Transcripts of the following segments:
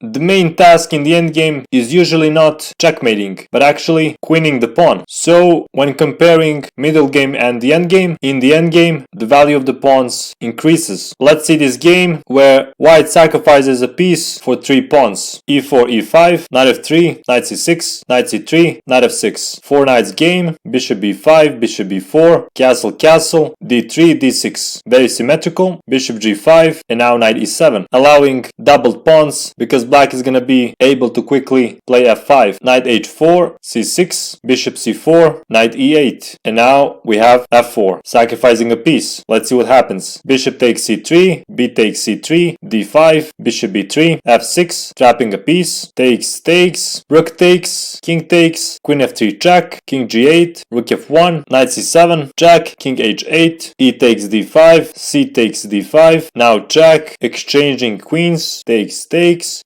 The main task in the endgame is usually not checkmating, but actually queening the pawn. So when comparing middle game and the endgame, in the endgame the value of the pawns increases. Let's see this game where white sacrifices a piece for 3 pawns. e4, e5, knight f3, knight c6, knight c3, knight f6. 4 knights game, bishop b5, bishop b4, castle castle, d3, d6. Very symmetrical, bishop g5, and now knight e7, allowing doubled pawns because black is gonna be able to quickly play f5, knight h4, c6, bishop c4, knight e8, and now we have f4, sacrificing a piece. Let's see what happens. Bishop takes c3, b takes c3, d5, bishop b3, f6, trapping a piece, takes, rook takes, king takes, queen f3 check, king g8, rook f1, knight c7, check, king h8, e takes d5, c takes d5, now check, exchanging queens, takes,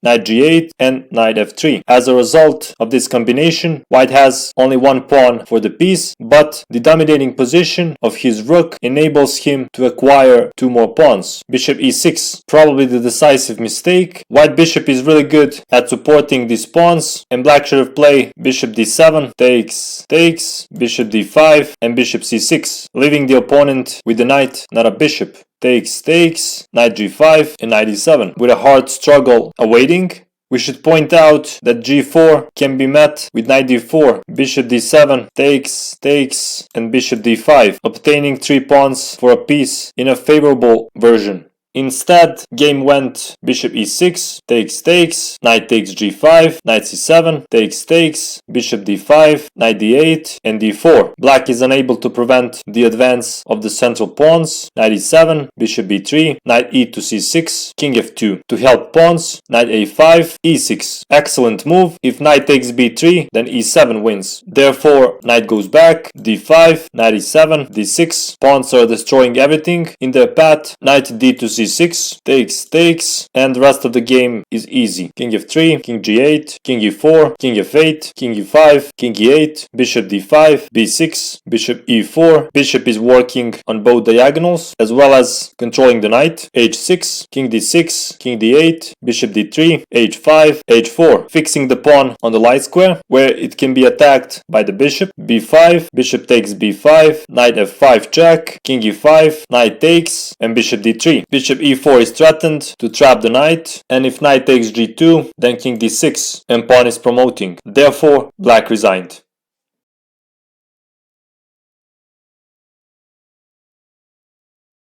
knight g8, and knight f3. As a result of this combination, white has only one pawn for the piece, but the dominating position of his rook enables him to acquire 2 more pawns. Bishop e6, probably the decisive mistake. White bishop is really good at supporting these pawns, and black should have played bishop d7, takes, bishop d5, and bishop c6, leaving the opponent with a knight, not a bishop. Takes, knight g5, and knight e7. With a hard struggle awaiting, we should point out that g4 can be met with knight d4, bishop d7, takes, and bishop d5, obtaining 3 pawns for a piece in a favorable version. Instead, game went bishop e6, takes, knight takes g5, knight c7, takes, bishop d5, knight d8, and d4. Black is unable to prevent the advance of the central pawns, knight e7, bishop b3, knight e to c6, king f2. To help pawns, knight a5, e6. Excellent move. If knight takes b3, then e7 wins. Therefore, knight goes back, d5, knight e7, d6. Pawns are destroying everything in their path, knight d to c6, takes, and the rest of the game is easy. King f3, king g8, king e4, king f8, king e5, king e8, bishop d5, b6, bishop e4. Bishop is working on both diagonals as well as controlling the knight. h6, king d6, king d8, bishop d3, h5, h4, fixing the pawn on the light square where it can be attacked by the bishop. b5, bishop takes b5, knight f5 check, king e5, knight takes, and bishop d3. Bishop e4 is threatened to trap the knight, and if knight takes g2, then king d6, and pawn is promoting. Therefore, black resigned.